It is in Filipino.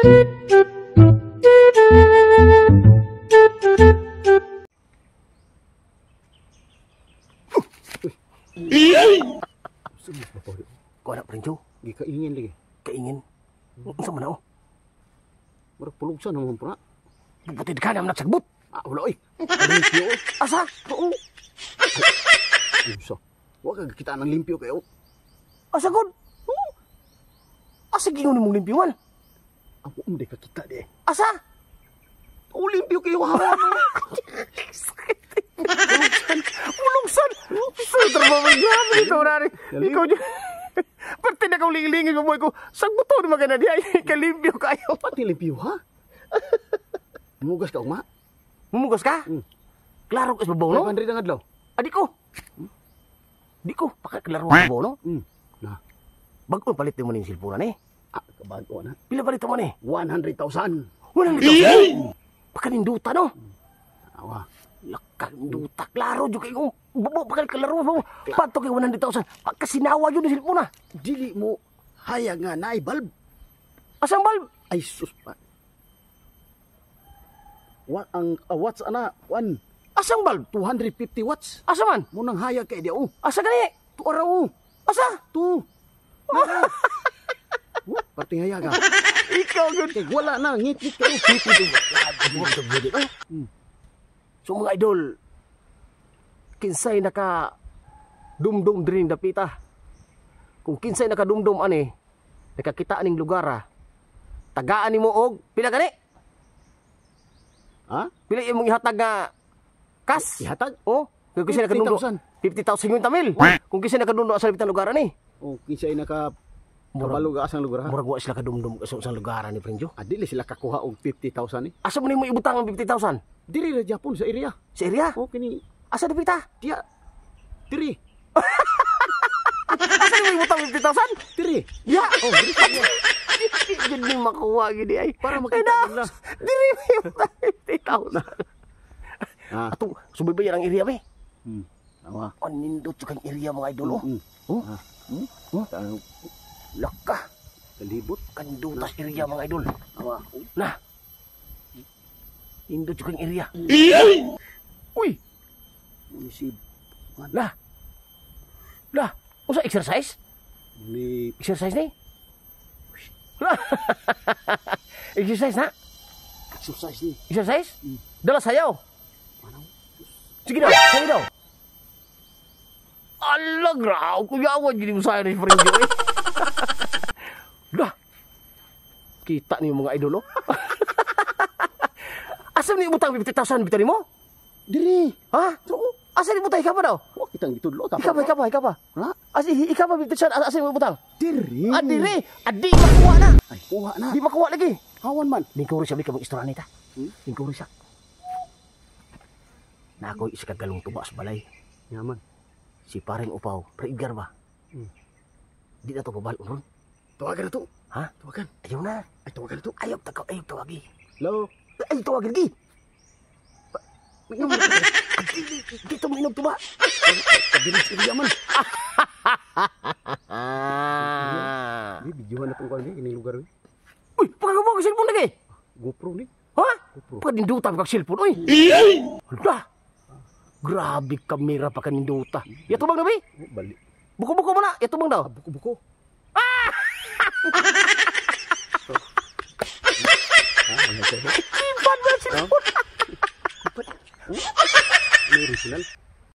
Kau anak perincu? Kaingin lagi. Kaingin? Unsa man ako? Murag pulugsan naman po na. Putid ka naman nagsagbot. Wala oy. Limpyo oy. Asa? Oo. Unsa? Wa ka kita nang limpyo kayo. Asa god? Asa gingon mong limpyo man? Ako hindi ka kita di. Asa? Limpyo kayo ha. Pulugsan. Sutra mo man grabe ito nari. Ikaw dyan. Pati na kang lingilingin mo ko. Sagbot to naman ka na diya. Kalimpyo kayo. Pati limpyo ha? Mugas ka uma? Mumugas ka? Klaro ka sa babaw, no? 500 ang adlaw. Di ko. Di ko. Pakaklaro ka sa babaw, no? Na. Bago palit mo na yung silpunan, eh. Kabago na. Pila palit mo, eh? 100,000. 100,000? Pakaninduta, no? Awa. Lakaninduta. Klaro, dyan kayo. Babaw, pakaklaro mo. Pato kayo 100,000. Pagkasinawa yun yung silpunan. Dili mo hayag nga na bulb. Asang bulb? Ay sus pa. Watts ana? Asang bulb? 250 watts. Asa man? Munang hayag kay dia. Asa gani? Tu araw. Asa? Tu. Pati hayag. Ikaw yun. Kay wala na ngit-ngit kayo. So mga idol, kinsay naka dumdum diri dapita. Kung kinsay naka dumdum ani, nakakita aning lugar tagaan nimo og pila gani? Ha? Pila imong ihatag nga kas? Ihatag? Oh, kung kinsay naka dumdum 50,000 yung tamil. Kung kinsay naka dumdum sa bitang lugar ani. Oh, kinsay naka kabalo ga asang lugar ha? Murag wa sila ka dumdum sa lugar ni Prenjo. Dili sila kakuha og 50,000 ni. Asa mo nimo ibutang ang 50,000? Diri ra Japon sa area. Sa area? Oh, kini asa dapita? dia. Diri. Asa nimo ibutang 50,000? Diri. Ya. Oh, diri. Gini makuha gini ay. Para makita nila. Diri mo 50,000. Ato, subaybayan ang area be. Awa. Nindot sa kang area mga idol. Laka. Kalibot. Kandutas area mga idol. Awa. Nah. Nindot sa kang area. Uy. Munisip. Lah. Lah. Usa exercise? Ni Exercise ni? Exercise na? exercise ni. Exercise? Dala sayaw. Sige daw, sayaw daw. Alag raw, kuyawan gini mo sayaw ni Frenjo eh. Dah. Kita ni mga idol oh. Asa ni utang 50,000 bitani mo? Diri. Ha? Asa ni butang ikaw pa daw? Wa kitang gitudlo ta. Ikaw pa. Ha? Ikaw pa 50,000 asa ni butang? Diri. Diri. Adi makuha na. Ay, kuha na. Di makuha lagi. Hawan man. Lingkuri siya kamong istorya nita. Lingkuri siya. Na ako isa kagalong tuba sa balay. Yaman. Si paring upaw, preigar ba? Di na to babal unon. Tawagan na to. Ha? Tawagan. Ayaw na. Ay, tawagan na to. Ayaw tawagi. Hello. Ay, tawagin gi. Dito mo inog tuba. Kabilis ini yaman. Ini videoan na tong kuan ini lugar ni. Uy, pagkagawa ka cellphone lagi. GoPro ni. Ha? Pagkaninduta ka cellphone, uy. Hala. Grabe kamera pa kaninduta. Yatubang na, bay? Balik. Buko-buko mo na. Yatubang daw. Buko-buko. Iban ba cellphone? Ini original.